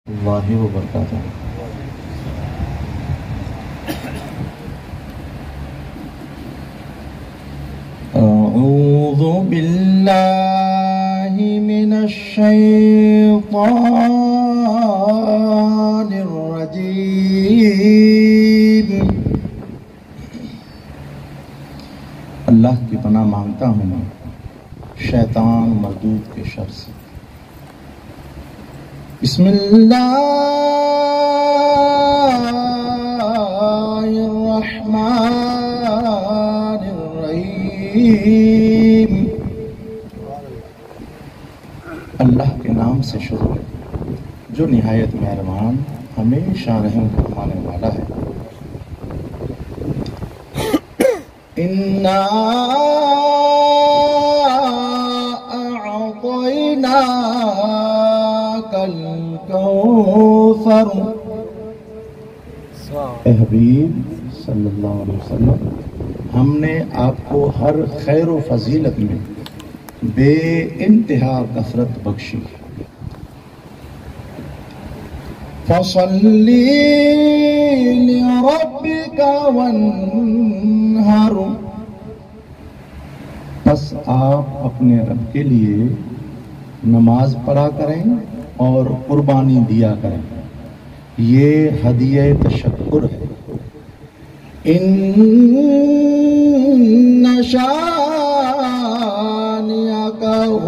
اللہ وبرکاتہ۔ اعوذ باللہ من الشیطان الرجیم۔ اللہ کی پناہ مانگتا ہوں میں شیطان مردود کے شر سے۔ بسم اللہ الرحمن الرحیم۔ اللہ کے نام سے شروع ہے جو نہایت مہربان ہمیشہ رحم فرمانے والا ہے۔ اِنَّا أَعْطَيْنَاكَ الْكَوْثَرَ۔ اے حبیب صلی اللہ علیہ وسلم، ہم نے آپ کو ہر خیر و فضیلت میں بے انتہا کثرت بخشی۔ فَصَلِّ لِرَبِّكَ وَانْحَرْ۔ بس آپ اپنے رب کے لیے نماز پڑھا کریں اور قربانی دیا کریں، یہ ہدیہ تشکر ہے۔ ان شانئک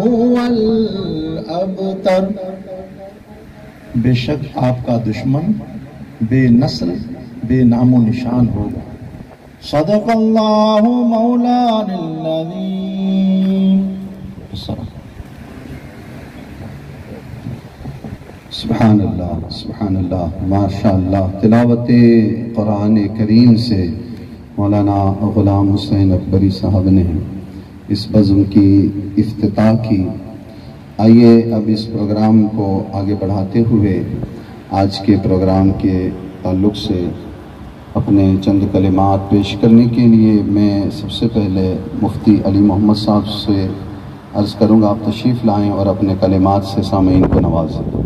هو الابتر۔ بے شک آپ کا دشمن بے نسل بے نام و نشان ہوگا۔ صدق اللہ مولانا العظیم۔ سبحان اللہ سبحان اللہ، ماشاء اللہ۔ تلاوت قرآن کریم سے مولانا غلام حسین اکبری صاحب نے اس بزم کی افتتاح کی۔ آئیے اب اس پروگرام کو آگے بڑھاتے ہوئے آج کے پروگرام کے تعلق سے اپنے چند کلمات پیش کرنے کے لیے میں سب سے پہلے مفتی علی محمد صاحب سے عرض کروں گا، آپ تشریف لائیں اور اپنے کلمات سے سامعین کو نوازیں۔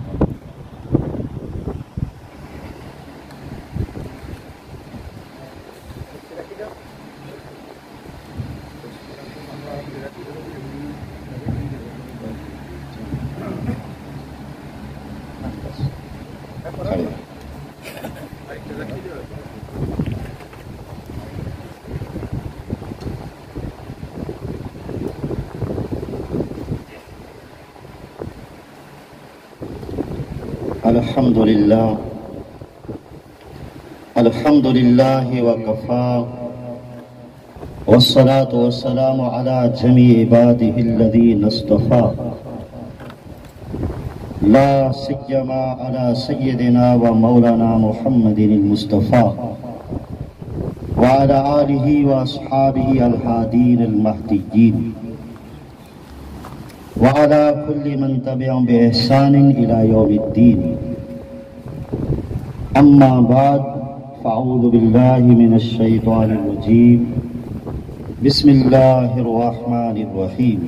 الحمد للہ وکفا والصلاة والسلام على جميع عباده الذين اصطفى، لا سيما على سيدنا ومولانا محمد المصطفى وعلى آله وأصحابه الهادين المهديين وعلى كل من تبعهم بإحسان إلى يوم الدين۔ أما بعد، فأعوذ بالله من الشيطان الرجيم، بسم الله الرحمن الرحيم۔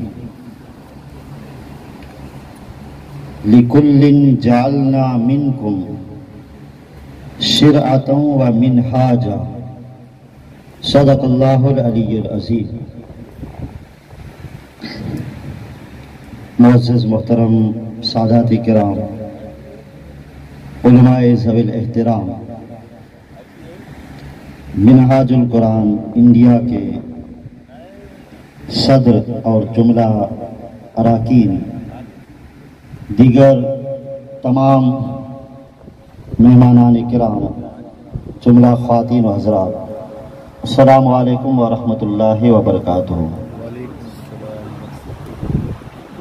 لكل جعلنا منكم شرعة ومنهاجا، صدق الله العلي العظيم۔ معزز محترم سادات کرام، علماء ذوی الاحترام، منہاج القرآن انڈیا کے صدر اور جملہ اراکین، دیگر تمام مہمانان کرام، جملہ خواتین و حضرات، السلام علیکم ورحمۃ اللہ وبرکاتہ۔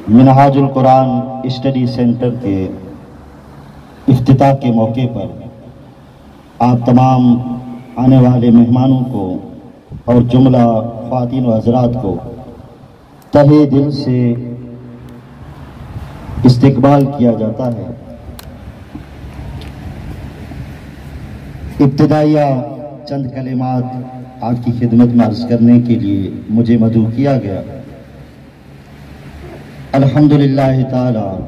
منہاج القرآن اسٹڈی سینٹر کے افتتاح کے موقع پر آپ تمام آنے والے مہمانوں کو اور جملہ خواتین و حضرات کو تہہ دل سے استقبال کیا جاتا ہے۔ ابتدائیہ چند کلمات آپ کی خدمت میں عرض کرنے کے لیے مجھے مدعو کیا گیا۔ الحمدللہ تعالی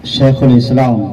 شیخ الاسلام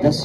10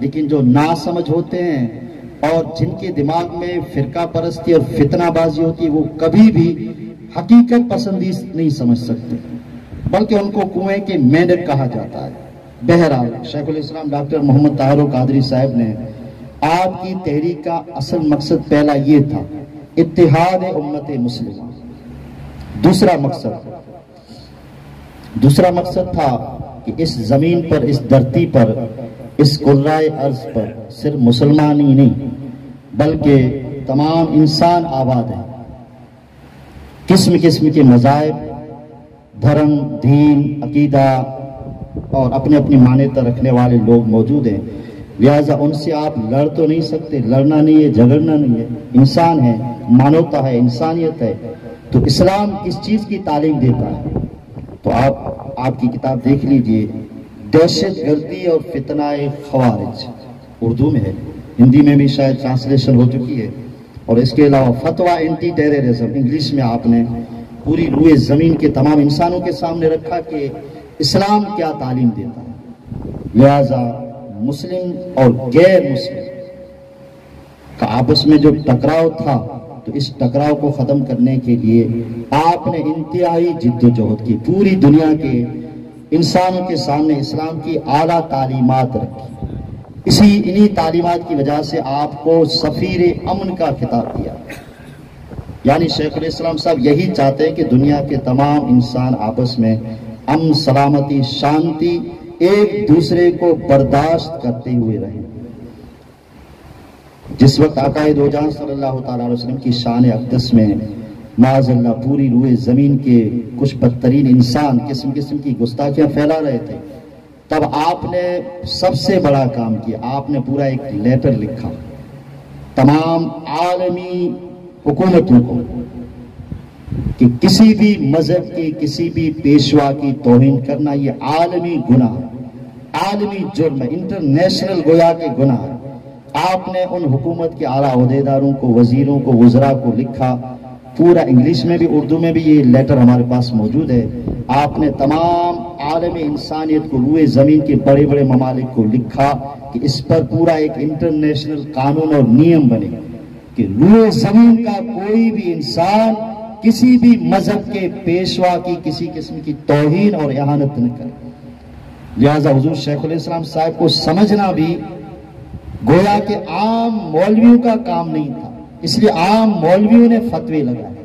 لیکن جو ناسمجھ ہوتے ہیں اور جن کے دماغ میں فرقہ پرستی اور فتنہ بازی ہوتی ہے، وہ کبھی بھی حقیقت پسندی نہیں سمجھ سکتے، بلکہ ان کو کنویں کے مینڈک کہا جاتا ہے۔ بہرحال شیخ الاسلام ڈاکٹر محمد طاہر القادری صاحب نے آپ کی تحریک کا اصل مقصد پہلا یہ تھا، اتحاد امت مسلمہ۔ دوسرا مقصد تھا کہ اس زمین پر، اس دھرتی پر، اس کرۂ ارض پر صرف مسلمان ہی نہیں بلکہ تمام انسان آباد ہیں، قسم قسم کے مذاہب، دھرم، دین، عقیدہ اور اپنے اپنی مانیتا رکھنے والے لوگ موجود ہیں، لہٰذا ان سے آپ لڑ تو نہیں سکتے، لڑنا نہیں ہے، جھگڑنا نہیں ہے، انسان ہے، مانوتا ہے، انسانیت ہے۔ تو اسلام کس چیز کی تعلیم دیتا ہے؟ تو آپ کی کتاب دیکھ لیجئے، دہشت گردی اور فتنہ خوارج، اردو میں ہے، ہندی میں بھی شاید ٹرانسلیشن ہو چکی ہے، اور اس کے علاوہ فتویٰ اینٹی ٹیررزم، انگلش میں آپ نے پوری روئے زمین کے تمام انسانوں کے سامنے رکھا کہ اسلام کیا تعلیم دیتا ہے۔ لہذا مسلم اور غیر مسلم کا آپس میں جو ٹکراؤ تھا، تو اس ٹکراؤ کو ختم کرنے کے لیے آپ نے انتہائی جد و جہد کی، پوری دنیا کے انسانوں کے سامنے اسلام کی اعلیٰ تعلیمات رکھی۔ انہی تعلیمات کی وجہ سے آپ کو سفیر امن کا خطاب دیا، یعنی شیخ الاسلام صاحب یہی چاہتے ہیں کہ دنیا کے تمام انسان آپس میں امن، سلامتی، شانتی، ایک دوسرے کو برداشت کرتے ہوئے رہیں۔ جس وقت آقا دو جہاں صلی اللہ تعالیٰ علیہ وسلم کی شان اقدس میں معاذ اللہ پوری روئے زمین کے کچھ بدترین انسان قسم قسم کی گستاخیاں پھیلا رہے تھے، تب آپ نے سب سے بڑا کام کیا، آپ نے پورا ایک لیٹر لکھا تمام عالمی حکومتوں کو کہ کسی بھی مذہب کی، کسی بھی پیشوا کی توہین کرنا یہ عالمی گناہ، عالمی جرم ہے، انٹرنیشنل گویا کے گناہ ہے۔ آپ نے ان حکومت کے اعلیٰ عہدیداروں کو، وزیروں کو، وزراء کو لکھا، پورا انگلش میں بھی اردو میں بھی یہ لیٹر ہمارے پاس موجود ہے۔ آپ نے تمام عالم انسانیت کو، روئے زمین کے بڑے بڑے ممالک کو لکھا کہ اس پر پورا ایک انٹرنیشنل قانون اور نیم بنے کہ روئے زمین کا کوئی بھی انسان کسی بھی مذہب کے پیشوا کی کسی قسم کی توہین اور اہانت نہ کرے۔ لہذا حضور شیخ الاسلام صاحب کو سمجھنا بھی گویا کہ عام مولویوں کا کام نہیں تھا، اس لیے عام مولویوں نے فتوے لگائے۔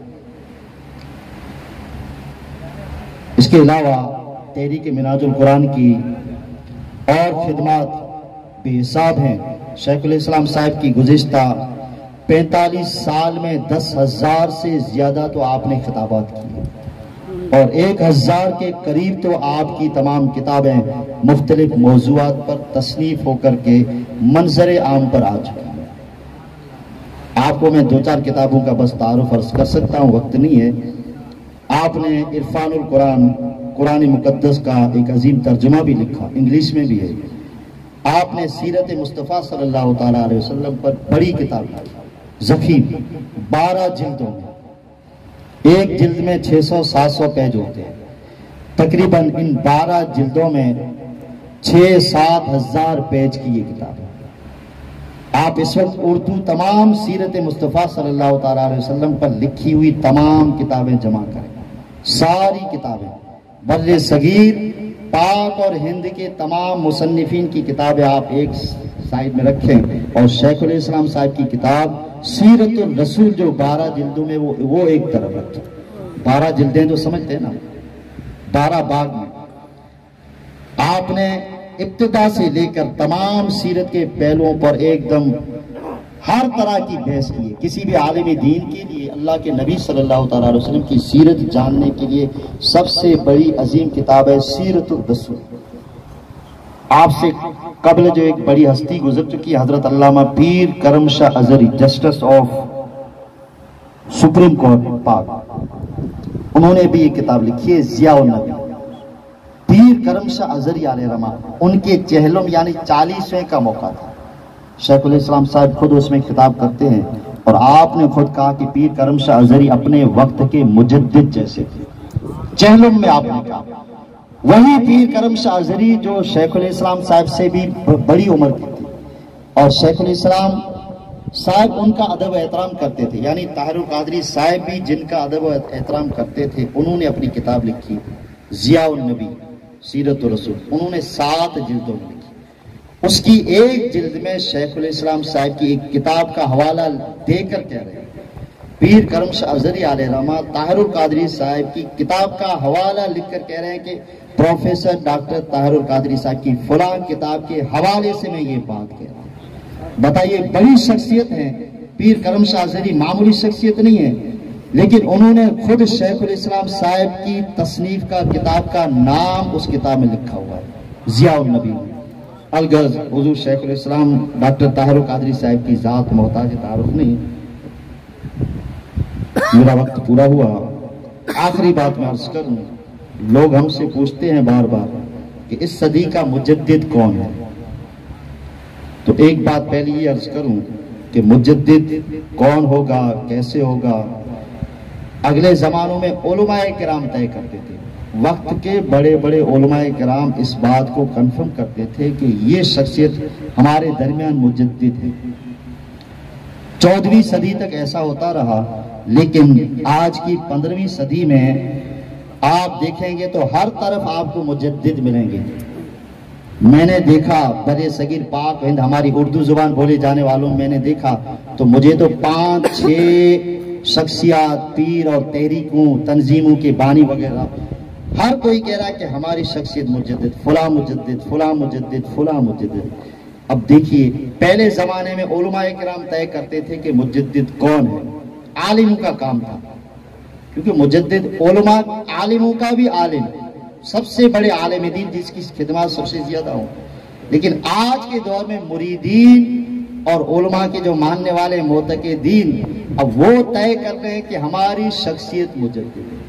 اس کے علاوہ تحریک منہاج القرآن کی اور خدمات بے حساب ہیں۔ شیخ الاسلام صاحب کی گزشتہ 45 سال میں 10,000 سے زیادہ تو آپ نے خطابات کی، اور 1,000 کے قریب تو آپ کی تمام کتابیں مختلف موضوعات پر تصنیف ہو کر کے منظر عام پر آ چکی ہیں۔ آپ کو میں 2-4 کتابوں کا بس تعارف عرض کر سکتا ہوں، وقت نہیں ہے۔ آپ نے عرفان القرآن، قرآن مقدس کا ایک عظیم ترجمہ بھی لکھا، انگلش میں بھی ہے۔ آپ نے سیرت مصطفیٰ صلی اللہ تعالیٰ علیہ وسلم پر بڑی کتاب لکھی، ضخیم، 12 جلدوں میں، ایک جلد میں 600-700 پیج ہوتے ہیں، تقریباً ان 12 جلدوں میں 6-7 ہزار پیج کی یہ کتاب ہے۔ آپ اس وقت اردو تمام سیرت مصطفیٰ صلی اللہ تعالیٰ علیہ وسلم پر لکھی ہوئی تمام کتابیں جمع کریں، ساری کتابیں، بر صغیر، پاک اور ہند کے تمام مصنفین کی کتابیں آپ ایک سائڈ میں رکھیں، اور شیخ الاسلام صاحب کی کتاب سیرت الرسول جو 12 جلدوں میں وہ ایک طرف رکھیں۔ 12 جلدیں تو سمجھتے ہیں نا، 12 باغ میں آپ نے ابتدا سے لے کر تمام سیرت کے پہلوؤں پر ایک دم ہر طرح کی بحث کی ہے۔ کسی بھی عالم دین کے لیے اللہ کے نبی صلی اللہ تعالیٰ علیہ وسلم کی سیرت جاننے کے لیے سب سے بڑی عظیم کتاب ہے سیرت الرسول۔ آپ سے قبل جو ایک بڑی ہستی گزر چکی، حضرت علامہ پیر کرم شاہ Azhari, justice of supreme court پاک، انہوں نے بھی یہ کتاب لکھی ہے، ضیاء النبی۔ پیر کرم شاہ ازہری علیہ رحمہ، ان کے چہلم یعنی 40ویں کا موقع تھا، شیخ الاسلام صاحب خود اس میں خطاب کرتے ہیں، اور آپ نے خود کہا کہ پیر کرم شاہ ازہری اپنے وقت کے مجدد جیسے تھے، چہلم میں آپ نے کہا۔ وہی پیر کرم شاہ ازہری جو شیخ الاسلام صاحب سے بھی بڑی عمر کی تھی، اور شیخ الاسلام صاحب ان کا ادب و احترام کرتے تھے، یعنی طاہر القادری صاحب بھی جن کا ادب و احترام کرتے تھے، انہوں نے اپنی کتاب لکھی ضیاء النبی سیرت الرسول، انہوں نے 7 جلدوں میں لکھی۔ اس کی ایک جلد میں شیخ الاسلام صاحب کی ایک کتاب کا حوالہ دے کر کہہ رہے ہیں، پیر کرم شاہ افضلی علیہ رحمہ طاہر القادری صاحب کی کتاب کا حوالہ لکھ کر کہہ رہے ہیں کہ پروفیسر ڈاکٹر طاہر القادری صاحب کی فلاں کتاب کے حوالے سے میں یہ بات کہہ رہا ہوں۔ بتائیے، بڑی شخصیت ہے پیر کرم شاہ افضلی، معمولی شخصیت نہیں ہے، لیکن انہوں نے خود شیخ الاسلام صاحب کی تصنیف کا کتاب کا نام اس کتاب میں لکھا ہوا ہے ضیاء النبی۔ الغرض حضور شیخ الاسلام ڈاکٹر طاہر القادری صاحب کی ذات محتاج تعارف نہیں۔ میرا وقت پورا ہوا، آخری بات میں عرض کروں، لوگ ہم سے پوچھتے ہیں بار بار کہ اس صدی کا مجدد کون ہے، تو ایک بات پہلے یہ عرض کروں کہ مجدد کون ہوگا، کیسے ہوگا، اگلے زمانوں میں علماء کرام طے کرتے تھے۔ وقت کے بڑے بڑے علماء کرام اس بات کو کنفرم کرتے تھے کہ یہ شخصیت ہمارے درمیان مجدد ہے۔ 14ویں صدی تک ایسا ہوتا رہا، لیکن آج کی 15ویں صدی میں آپ دیکھیں گے تو ہر طرف آپ کو مجدد ملیں گے۔ میں نے دیکھا برے صغیر پاک ہند ہماری اردو زبان بولے جانے والوں میں نے دیکھا تو مجھے تو 5-6 شخصیات، پیر اور تحریکوں، تنظیموں کے بانی وغیرہ، ہر کوئی کہہ رہا ہے کہ ہماری شخصیت مجدد، فلاں مجدد، فلاں مجدد، فلاں مجدد۔ اب دیکھیے، پہلے زمانے میں علماء کرام طے کرتے تھے کہ مجدد کون ہے، عالموں کا کام تھا، کیونکہ مجدد علماء، عالموں کا بھی عالم، سب سے بڑے عالم دین جس کی خدمات سب سے زیادہ ہوں۔ لیکن آج کے دور میں مریدین اور علماء کے جو ماننے والے معتقدین اب وہ طے کر رہے ہیں کہ ہماری شخصیت مجدد ہے۔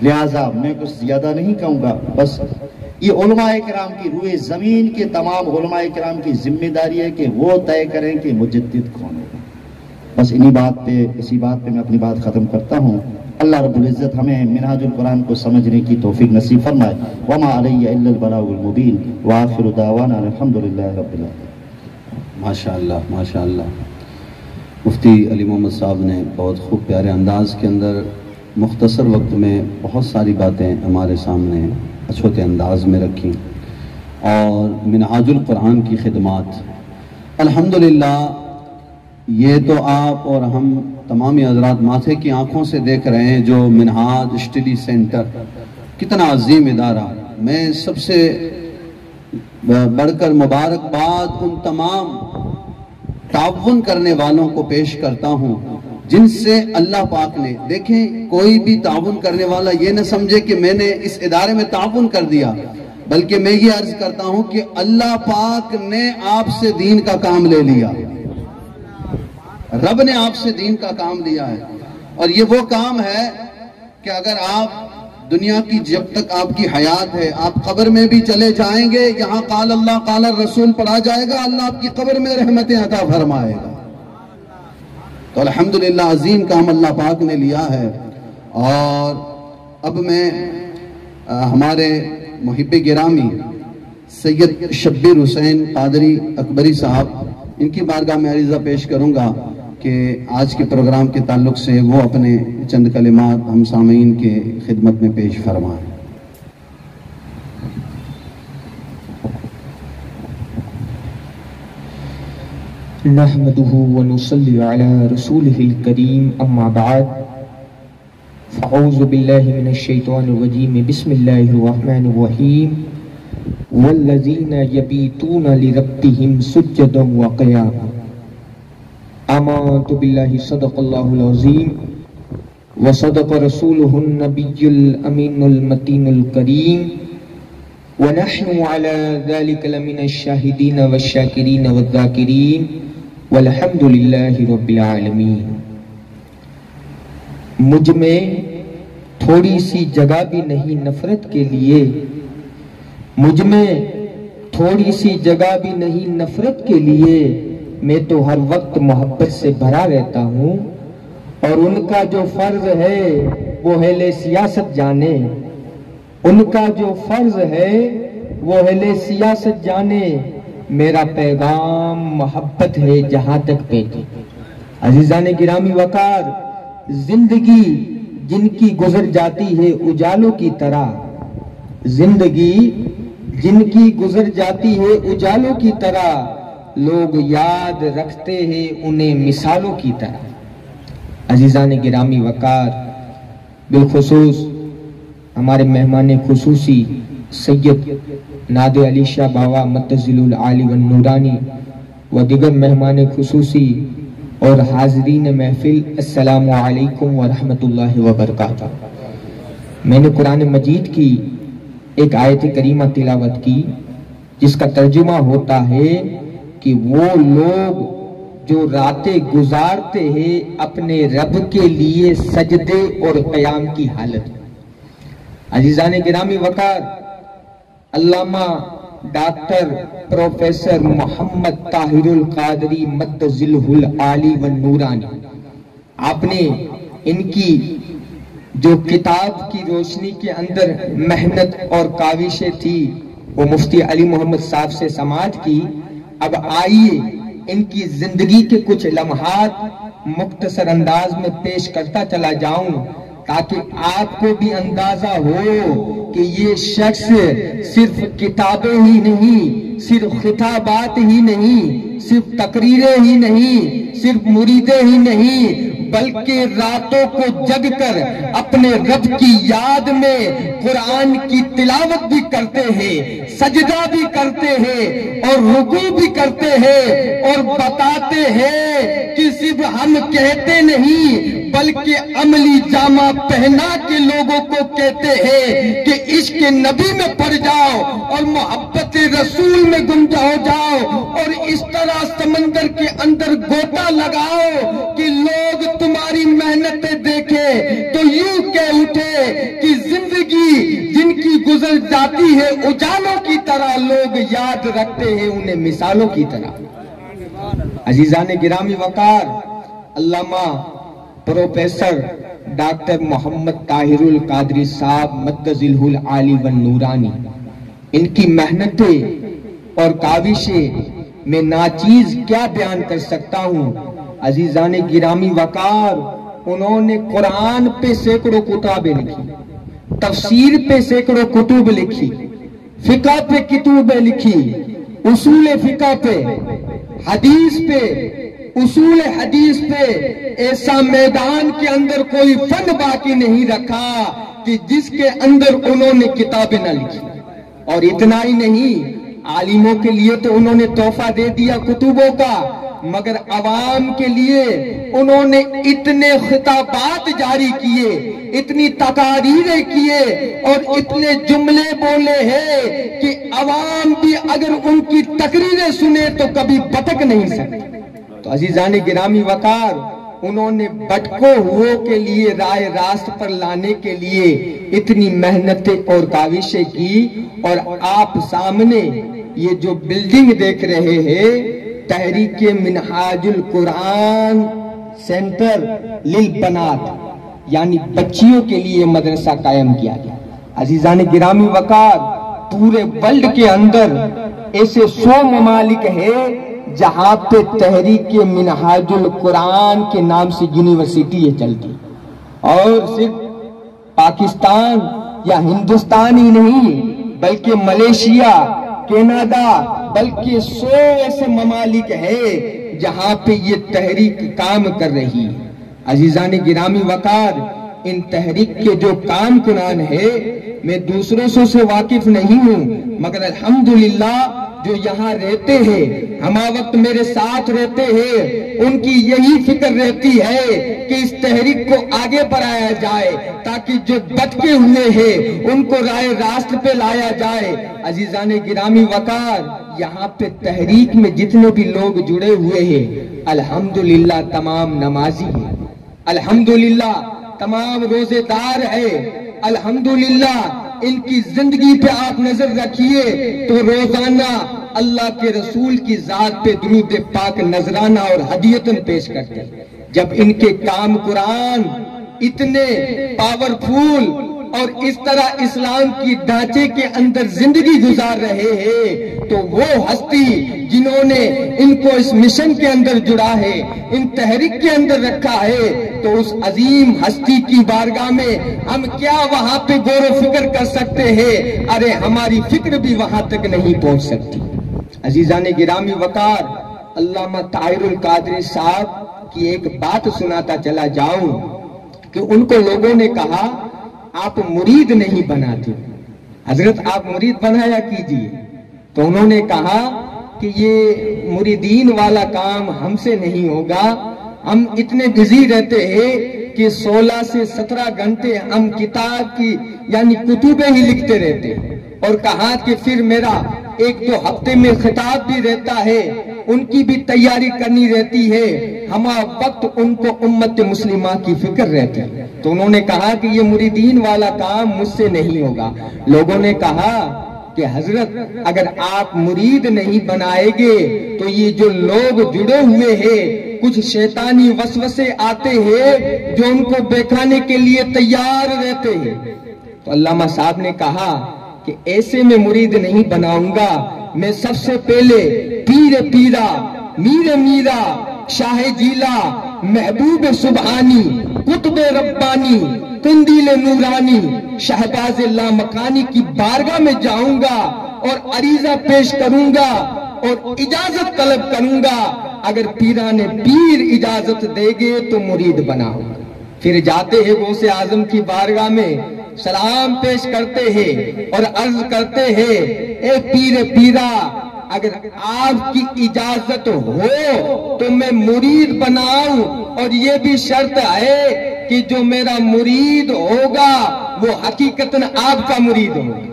لہٰذا میں کچھ زیادہ نہیں کہوں گا، بس یہ علماء کرام کی، روئے زمین کے تمام علماء کرام کی ذمہ داری ہے کہ وہ طے کریں کہ مجدد کون ہے۔ بس اسی بات پہ میں اپنی بات ختم کرتا ہوں۔ اللہ رب العزت ہمیں منہاج القرآن کو سمجھنے کی توفیق نصیب فرمائے۔ وما علی الا البلاغ المبین وآخر دعوانا الحمدللہ رب العالمین۔ ماشاءاللہ ماشاءاللہ، مفتی علی محمد صاحب نے بہت خوب پیارے انداز کے اندر مختصر وقت میں بہت ساری باتیں ہمارے سامنے اچھوتے انداز میں رکھی، اور منہاج القرآن کی خدمات الحمدللہ یہ تو آپ اور ہم تمام حضرات ماتھے کی آنکھوں سے دیکھ رہے ہیں جو منہاج اسٹڈی سینٹر کتنا عظیم ادارہ۔ میں سب سے بڑھ کر مبارکباد ان تمام تعاون کرنے والوں کو پیش کرتا ہوں جن سے اللہ پاک نے، دیکھیں کوئی بھی تعاون کرنے والا یہ نہ سمجھے کہ میں نے اس ادارے میں تعاون کر دیا، بلکہ میں یہ عرض کرتا ہوں کہ اللہ پاک نے آپ سے دین کا کام لے لیا، رب نے آپ سے دین کا کام لیا ہے۔ اور یہ وہ کام ہے کہ اگر آپ دنیا کی، جب تک آپ کی حیات ہے، آپ قبر میں بھی چلے جائیں گے، یہاں قال اللہ قال الرسول پڑھا جائے گا، اللہ آپ کی قبر میں رحمتیں عطا فرمائے گا۔ تو الحمدللہ عظیم کام اللہ پاک نے لیا ہے۔ اور اب میں ہمارے محب گرامی سید شبیر حسین قادری اکبری صاحب، ان کی بارگاہ میں عریضہ پیش کروں گا کہ آج کے پروگرام کے تعلق سے وہ اپنے چند کلمات ہم سامعین کے خدمت میں پیش فرمائیں۔ نحمده ونصلي على رسوله الكريم اما بعد فاعوذ بالله من الشيطان الرجيم بسم الله الرحمن الرحيم والذين يبيتون لربهم سجدا وقياما آمنت بالله صدق الله العظيم وصدق رسوله النبي الأمين المتين الكريم ونحن على ذلك لمن الشاهدين والشاكرين والذاكرين والحمد لله رب العالمين۔ مجھ میں تھوڑی سی جگہ بھی نہیں نفرت کے لیے، مجھ میں تھوڑی سی جگہ بھی نہیں نفرت کے لیے، میں تو ہر وقت محبت سے بھرا رہتا ہوں، اور ان کا جو فرض ہے وہ اہل سیاست جانے، ان کا جو فرض ہے وہ اہل سیاست جانے، میرا پیغام محبت ہے جہاں تک پہنچے۔ عزیزان گرامی وقار، زندگی جن کی گزر جاتی ہے اجالوں کی طرح، زندگی جن کی گزر جاتی ہے اجالوں کی طرح، لوگ یاد رکھتے ہیں انہیں مثالوں کی طرح۔ عزیزان گرامی وقار، بالخصوص ہمارے مہمان خصوصی سید نادر علی شاہ باوا متزل العالی والنورانی و دیگر مہمان خصوصی اور حاضرین محفل، السلام علیکم ورحمۃ اللہ وبرکاتہ۔ میں نے قرآن مجید کی ایک آیت کریمہ تلاوت کی جس کا ترجمہ ہوتا ہے کہ وہ لوگ جو راتیں گزارتے ہیں اپنے رب کے لیے سجدے اور قیام کی حالت میں۔ عزیزان گرامی وقار، علامہ ڈاکٹر پروفیسر محمد طاہر القادری متزلہ العالی والنورانی، آپ نے ان کی جو کتاب کی روشنی کے اندر محنت اور کاوشیں تھی وہ مفتی علی محمد صاحب سے سماعت کی۔ اب آئیے ان کی زندگی کے کچھ لمحات مختصر انداز میں پیش کرتا چلا جاؤں تاکہ آپ کو بھی اندازہ ہو کہ یہ شخص صرف کتابیں ہی نہیں، صرف خطابات ہی نہیں، صرف تقریریں ہی نہیں، صرف مریدیں ہی نہیں، بلکہ راتوں کو جگ کر اپنے رب کی یاد میں قرآن کی تلاوت بھی کرتے ہیں، سجدہ بھی کرتے ہیں اور رکوع بھی کرتے ہیں، اور بتاتے ہیں کہ صرف ہم کہتے نہیں بلکہ عملی جامہ پہنا کے لوگوں کو کہتے ہیں کہ عشق نبی میں پڑ جاؤ اور محبت رسول میں گم ہو جاؤ، اور اس طرح سمندر کے اندر گوتا لگاؤ کہ لوگ تمہاری محنتیں دیکھیں تو یوں کہہ اٹھے کہ زندگی جن کی گزر جاتی ہے اجالوں کی طرح، لوگ یاد رکھتے ہیں انہیں مثالوں کی طرح۔ عزیزان گرامی وقار، علامہ پروفیسر ڈاکٹر محمد طاہر القادری صاحب متزلہ العالی والنورانی، ان کی محنتیں اور کاوشیں میں ناچیز کیا بیان کر سکتا ہوں۔ عزیزان گرامی وقار، انہوں نے قرآن پہ سینکڑوں کتابیں لکھی، تفسیر پہ سینکڑوں کتب لکھی، فقہ پہ کتابیں لکھی، اصول فقہ پہ، حدیث پہ، اصول حدیث پہ، ایسا میدان کے اندر کوئی فن باقی نہیں رکھا کہ جس کے اندر انہوں نے کتابیں نہ لکھی۔ اور اتنا ہی نہیں، عالموں کے لیے تو انہوں نے تحفہ دے دیا کتبوں کا، مگر عوام کے لیے انہوں نے اتنے خطابات جاری کیے، اتنی تقاریریں کیے اور اتنے جملے بولے ہیں کہ عوام بھی اگر ان کی تقریریں سنے تو کبھی بھٹک نہیں سکتے۔ تو عزیزان گرامی وقار، انہوں نے بھٹکو ہوئے کے لیے رائے راست پر لانے کے لیے اتنی محنتیں اور کاوشیں کی، اور آپ سامنے یہ جو بلڈنگ دیکھ رہے ہیں، تحریک منہاج القرآن سینٹر للبنات، یعنی بچیوں کے لیے مدرسہ قائم کیا گیا۔ عزیزان گرامی وقار، پورے ورلڈ کے اندر ایسے 100 ممالک ہیں جہاں پہ تحریک منہاج القرآن کے نام سے یونیورسٹی یہ چلتی، اور صرف پاکستان یا ہندوستان ہی نہیں بلکہ ملیشیا، کینیڈا، بلکہ 100 ایسے ممالک ہیں جہاں پہ یہ تحریک کام کر رہی ہے۔ عزیزان گرامی وقار، ان تحریک کے جو کام کنان ہے میں دوسروں سے واقف نہیں ہوں، مگر الحمدللہ جو یہاں رہتے ہیں، ہما وقت میرے ساتھ رہتے ہیں، ان کی یہی فکر رہتی ہے کہ اس تحریک کو آگے بڑھایا جائے تاکہ جو بھٹکے ہوئے ہیں ان کو رائے راست پہ لایا جائے۔ عزیزان گرامی وقار، یہاں پہ تحریک میں جتنے بھی لوگ جڑے ہوئے ہیں الحمدللہ تمام نمازی ہیں، الحمدللہ تمام روزے دار ہے، الحمدللہ ان کی زندگی پہ آپ نظر رکھیے تو روزانہ اللہ کے رسول کی ذات پہ درود پاک نذرانہ اور ہدیتن پیش کرتے ہیں۔ جب ان کے کام قرآن اتنے پاورفل اور اس طرح اسلام کی ڈھانچے کے اندر زندگی گزار رہے ہیں تو وہ ہستی جنہوں نے ان کو اس مشن کے اندر جڑا ہے، ان تحریک کے اندر رکھا ہے، تو اس عظیم ہستی کی بارگاہ میں ہم کیا وہاں پہ غور و فکر کر سکتے ہیں؟ ارے ہماری فکر بھی وہاں تک نہیں پہنچ سکتی۔ عزیزان گرامی وقار، علامہ طاہر القادری صاحب کی ایک بات سناتا چلا جاؤں کہ ان کو لوگوں نے کہا آپ مرید نہیں بناتے، حضرت آپ مرید بنایا کیجئے، تو انہوں نے کہا کہ یہ مریدین والا کام ہم سے نہیں ہوگا، ہم اتنے بزی رہتے ہیں کہ 16 سے 17 گھنٹے ہم کتاب کی یعنی کتبیں ہی لکھتے رہتے ہیں، اور کہا کہ پھر میرا 1-2 ہفتے میں خطاب بھی رہتا ہے، ان کی بھی تیاری کرنی رہتی ہے، ہمارا وقت ان کو امت مسلمہ کی فکر رہتی ہے۔ تو انہوں نے کہا کہ یہ مریدین والا کام مجھ سے نہیں ہوگا۔ لوگوں نے کہا کہ حضرت اگر آپ مرید نہیں بنائیں گے تو یہ جو لوگ جڑے ہوئے ہیں کچھ شیطانی وسوسے آتے ہیں جو ان کو بہکانے کے لیے تیار رہتے ہیں۔ تو علامہ صاحب نے کہا کہ ایسے میں مرید نہیں بناؤں گا، میں سب سے پہلے پیر پیرا، میر میرا، شاہ جیلا، محبوب سبحانی، قطب ربانی، قندیل نورانی، شہباز اللہ مکانی کی بارگاہ میں جاؤں گا اور عریضہ پیش کروں گا اور اجازت طلب کروں گا، اگر پیران پیر اجازت دے گے تو مرید بناؤں گا۔ پھر جاتے ہیں غوث اعظم کی بارگاہ میں، سلام پیش کرتے ہیں اور عرض کرتے ہیں اے پیر پیرا اگر آپ کی اجازت ہو تو میں مرید بناؤں، اور یہ بھی شرط ہے کہ جو میرا مرید ہوگا وہ حقیقتاً آپ کا مرید ہوگا۔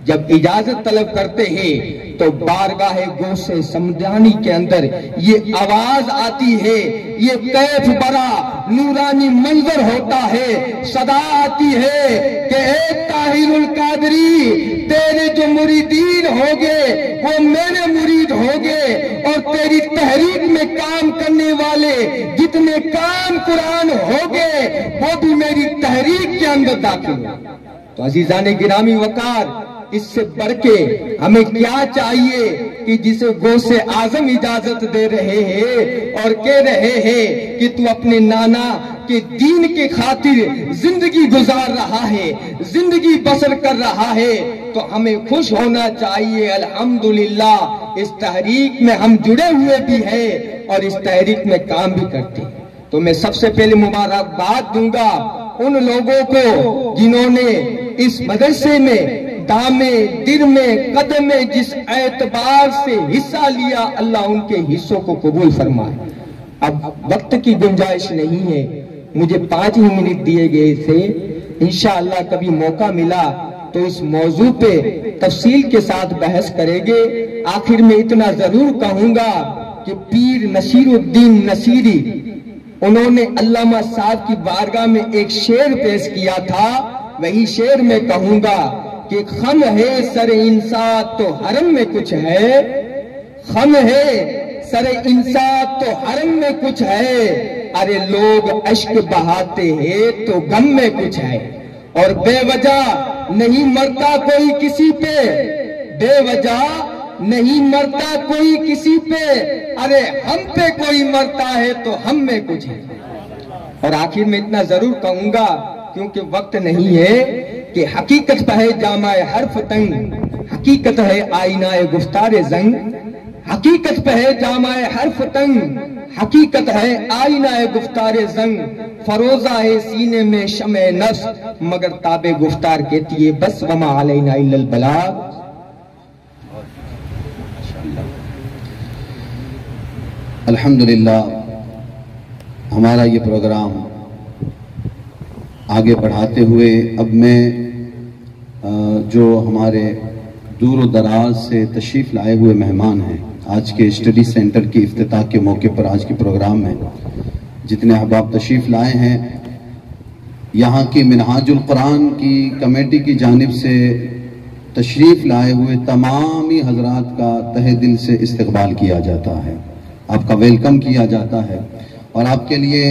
جب اجازت طلب کرتے ہیں تو بارگاہ غوث سمدانی کے اندر یہ آواز آتی ہے، یہ کیف برا نورانی منظر ہوتا ہے، صدا آتی ہے کہ اے طاہر القادری تیرے جو مریدین ہوگے وہ میرے مرید ہوگے، اور تیری تحریک میں کام کرنے والے جتنے کام قرآن ہوگے وہ بھی میری تحریک کے اندر داخل ہیں۔ تو عزیزان گرامی وقار، اس سے بڑھ کے ہمیں کیا چاہیے کہ جسے غوث اعظم اجازت دے رہے ہیں اور کہہ رہے ہیں کہ تو اپنے نانا کے دین کے خاطر زندگی گزار رہا ہے، زندگی بسر کر رہا ہے، تو ہمیں خوش ہونا چاہیے۔ الحمدللہ اس تحریک میں ہم جڑے ہوئے بھی ہیں اور اس تحریک میں کام بھی کرتے ہیں۔ تو میں سب سے پہلے مبارکباد دوں گا ان لوگوں کو جنہوں نے اس مدرسے میں دامے دل میں قدم میں جس اعتبار سے حصہ لیا، اللہ ان کے حصوں کو قبول فرمائے۔ اب وقت کی گنجائش نہیں ہے، مجھے 5 ہی منٹ دیے گئے تھے، انشاءاللہ کبھی موقع ملا تو اس موضوع پہ تفصیل کے ساتھ بحث کریں گے۔ آخر میں اتنا ضرور کہوں گا کہ پیر نصیر الدین نصیری انہوں نے علامہ صاحب کی بارگاہ میں ایک شعر پیش کیا تھا، وہی شعر میں کہوں گا کہ خم ہے سر انسان تو حرم میں کچھ ہے، خم ہے سر انسان تو حرم میں کچھ ہے، ارے لوگ اشک بہاتے ہیں تو غم میں کچھ ہے، اور بے وجہ نہیں مرتا کوئی کسی پہ، بے وجہ نہیں مرتا کوئی کسی پہ، ارے ہم پہ کوئی مرتا ہے تو ہم میں کچھ ہے۔ اور آخر میں اتنا ضرور کہوں گا کیونکہ وقت نہیں ہے کہ حقیقت پہ ہے جامع حرف تنگ، حقیقت ہے آئینہ گفتار زنگ، حقیقت پہ ہے جامع حرف تنگ، حقیقت ہے آئینہ گفتار زنگ، فروزہ ہے سینے میں شمع نفس مگر تاب گفتار کہتی ہے بس وما علینا الا البلاغ۔ الحمدللہ ہمارا یہ پروگرام آگے بڑھاتے ہوئے اب میں جو ہمارے دور و دراز سے تشریف لائے ہوئے مہمان ہیں آج کے اسٹڈی سینٹر کی افتتاح کے موقع پر آج کے پروگرام میں جتنے احباب تشریف لائے ہیں، یہاں کی منہاج القرآن کی کمیٹی کی جانب سے تشریف لائے ہوئے تمامی حضرات کا تہہ دل سے استقبال کیا جاتا ہے، آپ کا ویلکم کیا جاتا ہے، اور آپ کے لیے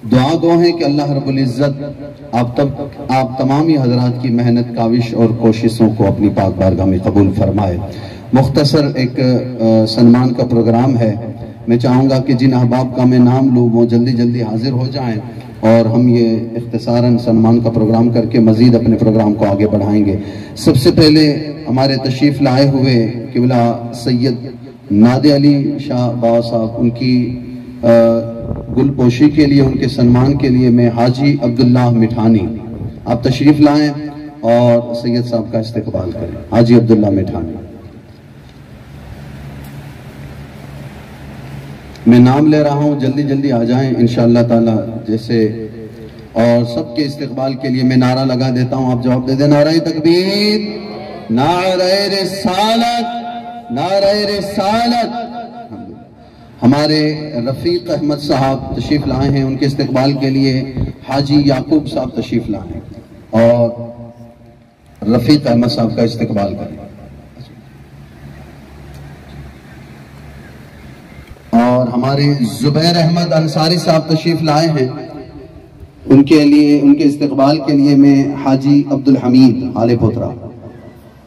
دعا گو ہیں کہ اللہ رب العزت آپ تمامی حضرات کی محنت کاوش اور کوششوں کو اپنی پاک بارگاہ میں قبول فرمائے۔ مختصر ایک سنمان کا پروگرام ہے، میں چاہوں گا کہ جن احباب کا میں نام لوں وہ جلدی جلدی حاضر ہو جائیں اور ہم یہ اختصاراً سنمان کا پروگرام کر کے مزید اپنے پروگرام کو آگے بڑھائیں گے۔ سب سے پہلے ہمارے تشریف لائے ہوئے قبلہ سید نادر علی شاہ بابا صاحب، ان کی گل پوشی کے لیے، ان کے سنمان کے لیے میں حاجی عبداللہ مٹھانی، آپ تشریف لائیں اور سید صاحب کا استقبال کریں۔ حاجی عبداللہ مٹھانی، میں نام لے رہا ہوں، جلدی جلدی آ جائیں انشاءاللہ تعالی جیسے، اور سب کے استقبال کے لیے میں نعرہ لگا دیتا ہوں، آپ جواب دے دیں۔ نعرہ تکبیر، نعرہ رسالت، نعرہ رسالت۔ ہمارے رفیق احمد صاحب تشریف لائے ہیں، ان کے استقبال کے لیے حاجی یعقوب صاحب تشریف لائے ہیں اور رفیق احمد صاحب کا استقبال کریں۔ اور ہمارے زبیر احمد انصاری صاحب تشریف لائے ہیں، ان کے لیے، ان کے استقبال کے لیے میں حاجی عبدالحمید آل پوترا،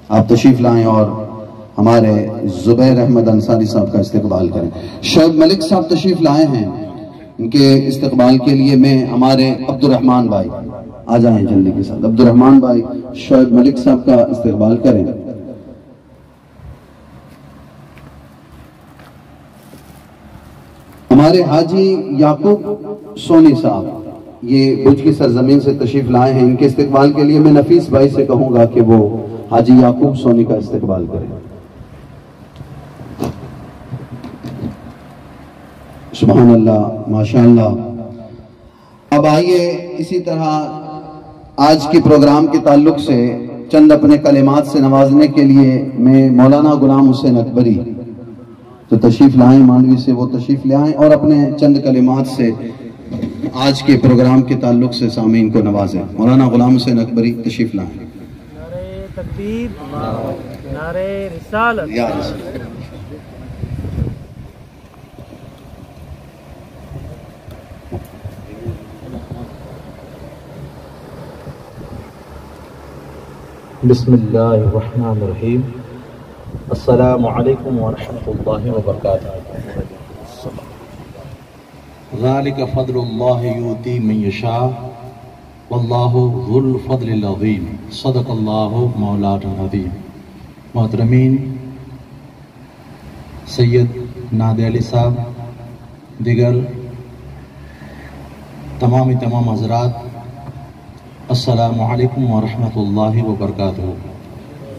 آپ تشریف لائیں اور ہمارے زبیر احمد انصاری صاحب کا استقبال کریں۔ شعیب ملک صاحب تشریف لائے ہیں، ان کے استقبال کے لیے میں ہمارے عبد الرحمن بھائی آ جائیں جلدی کے ساتھ، عبد الرحمن بھائی شعیب ملک صاحب کا استقبال کریں۔ ہمارے حاجی یعقوب سونی صاحب یہ بج کی سرزمین سے تشریف لائے ہیں، ان کے استقبال کے لیے میں نفیس بھائی سے کہوں گا کہ وہ حاجی یعقوب سونی کا استقبال کریں۔ سبحان اللہ، ماشاءاللہ۔ اب آئیے اسی طرح آج کے پروگرام کے تعلق سے چند اپنے کلمات سے نوازنے کے لیے میں مولانا غلام حسین اکبری تو تشریف لائیں مانوی سے، وہ تشریف لے آئیں اور اپنے چند کلمات سے آج کے پروگرام کے تعلق سے سامعین کو نوازیں۔ مولانا غلام حسین اکبری تشریف لائیں۔ نعرہ تکبیر، نعرہ رسالت۔ بسم اللہ الرحمن الرحیم، السلام علیکم ورحمۃ اللہ وبرکاتہ۔ ذالک فضل اللہ یؤتی من یشاء واللہ ذو الفضل العظیم، صدق اللہ مولانا العظیم۔ محترمین، سید نادر علی صاحب، دیگر تمام حضرات، السلام علیکم ورحمۃ اللہ وبرکاتہ۔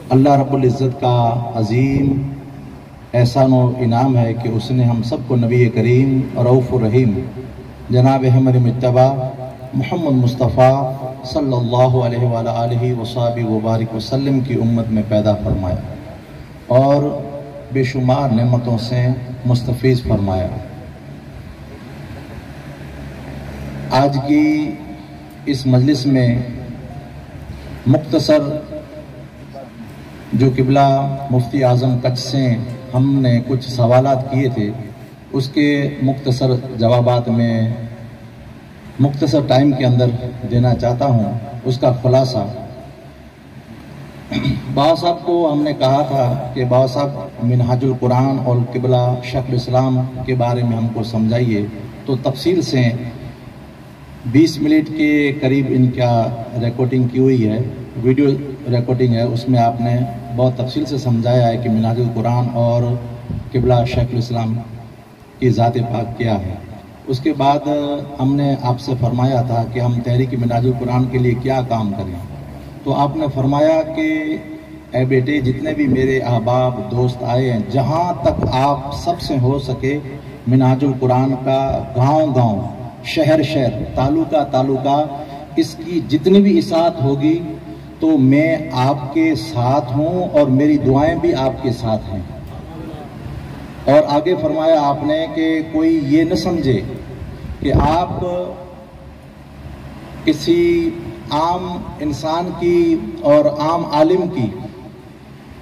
اللہ رب العزت کا عظیم احسان و انعام ہے کہ اس نے ہم سب کو نبی کریم رؤوف الرحیم جناب احمد مجتبیٰ محمد مصطفیٰ صلی اللہ علیہ وآلہ وصحبہ وبارک وسلم کی امت میں پیدا فرمایا اور بے شمار نعمتوں سے مستفیض فرمایا۔ آج کی اس مجلس میں مختصر جو قبلہ مفتی اعظم کچھ سے ہم نے کچھ سوالات کیے تھے، اس کے مختصر جوابات میں مختصر ٹائم کے اندر دینا چاہتا ہوں۔ اس کا خلاصہ، بابا صاحب کو ہم نے کہا تھا کہ بابا صاحب منہاج القرآن اور قبلہ شیخ الاسلام کے بارے میں ہم کو سمجھائیے، تو تفصیل سے 20 منٹ کے قریب ان کا ریکارڈنگ کی ہوئی ہے، ویڈیو ریکارڈنگ ہے، اس میں آپ نے بہت تفصیل سے سمجھایا ہے کہ منہاج القرآن اور قبلہ شیخ الاسلام کی ذات پاک کیا ہے۔ اس کے بعد ہم نے آپ سے فرمایا تھا کہ ہم تحریک منہاج القرآن کے لیے کیا کام کریں، تو آپ نے فرمایا کہ اے بیٹے، جتنے بھی میرے احباب دوست آئے ہیں، جہاں تک آپ سب سے ہو سکے منہاج القرآن کا گاؤں گاؤں، شہر شہر، تعلقہ اس کی جتنی بھی اصلاحات ہوگی تو میں آپ کے ساتھ ہوں اور میری دعائیں بھی آپ کے ساتھ ہیں۔ اور آگے فرمایا آپ نے کہ کوئی یہ نہ سمجھے کہ آپ کسی عام انسان کی اور عام عالم کی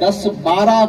10-12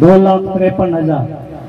2,53,000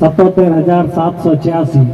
77,786।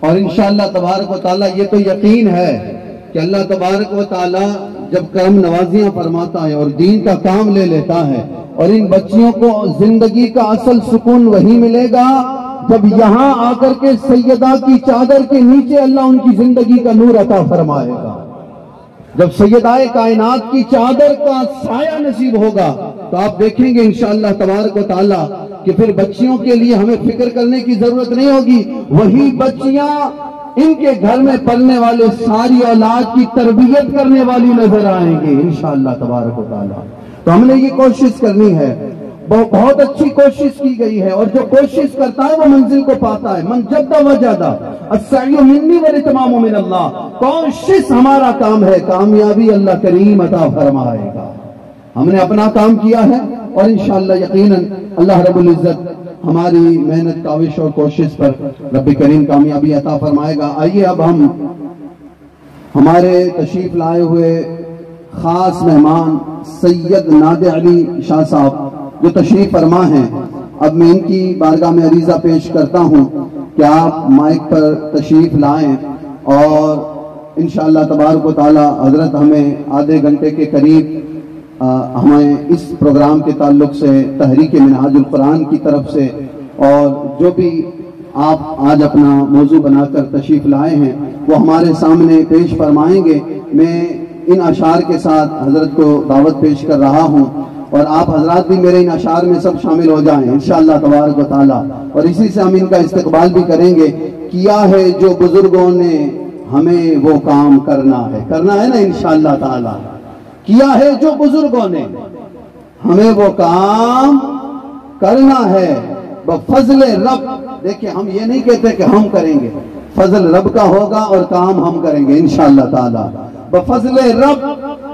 اور انشاءاللہ تبارک و تعالیٰ یہ تو یقین ہے کہ اللہ تبارک و تعالیٰ جب کرم نوازیاں فرماتا ہے اور دین کا کام لے لیتا ہے، اور ان بچیوں کو زندگی کا اصل سکون وہی ملے گا جب یہاں آ کر کے سیدہ کی چادر کے نیچے اللہ ان کی زندگی کا نور عطا فرمائے گا۔ جب سیدہ کائنات کی چادر کا سایہ نصیب ہوگا تو آپ دیکھیں گے انشاءاللہ تبارک و تعالیٰ کہ پھر بچیوں کے لیے ہمیں فکر کرنے کی ضرورت نہیں ہوگی، وہی بچیاں ان کے گھر میں پلنے والے ساری اولاد کی تربیت کرنے والی نظر آئیں گے انشاءاللہ تبارک و تعالیٰ۔ تو ہم نے یہ کوشش کرنی ہے، بہت اچھی کوشش کی گئی ہے، اور جو کوشش کرتا ہے وہ منزل کو پاتا ہے۔ من جد وجدہ السعی منی والاتمام من اللہ، کوشش ہمارا کام ہے، کامیابی اللہ کریم عطا فرمائے گا۔ ہم نے اپنا کام کیا ہے اور انشاءاللہ یقیناً اللہ رب العزت ہماری محنت کاوش اور کوشش پر رب کریم کامیابی عطا فرمائے گا۔ آئیے اب ہم ہمارے تشریف لائے ہوئے خاص مہمان سید نادر علی شاہ صاحب جو تشریف فرما ہیں، اب میں ان کی بارگاہ میں عریضہ پیش کرتا ہوں کہ آپ مائک پر تشریف لائیں، اور انشاءاللہ تبارک و تعالی حضرت ہمیں آدھے گھنٹے کے قریب ہمیں اس پروگرام کے تعلق سے تحریک منہاج القرآن کی طرف سے اور جو بھی آپ آج اپنا موضوع بنا کر تشریف لائے ہیں وہ ہمارے سامنے پیش فرمائیں گے۔ میں ان اشعار کے ساتھ حضرت کو دعوت پیش کر رہا ہوں، اور آپ حضرات بھی میرے ان اشعار میں سب شامل ہو جائیں انشاءاللہ تبارک و تعالی، اور اسی سے ہم ان کا استقبال بھی کریں گے۔ کیا ہے جو بزرگوں نے ہمیں وہ کام کرنا ہے نا انشاءاللہ تعالی۔ کیا ہے جو بزرگوں نے ہمیں وہ کام کرنا ہے بفضل رب۔ دیکھیں ہم یہ نہیں کہتے کہ ہم کریں گے، فضل رب کا ہوگا اور کام ہم کریں گے انشاءاللہ تعالی۔ بفضل رب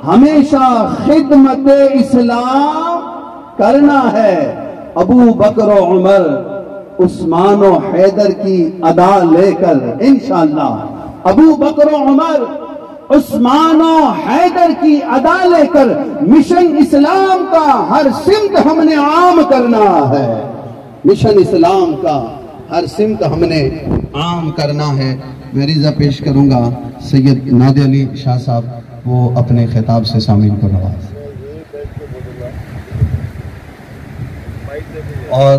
ہمیشہ خدمت اسلام کرنا ہے۔ ابو بکر و عمر عثمان و حیدر کی ادا لے کر انشاءاللہ، ابو بکر و عمر عثمان و حیدر کی ادا لے کر مشن اسلام کا ہر سمت ہم نے عام کرنا ہے۔ مشن اسلام کا ہر سمت ہم نے عام کرنا ہے۔ میں عریضہ پیش کروں گا سید نادر علی شاہ صاحب، وہ اپنے خطاب سے سامعین کو نواز۔ اور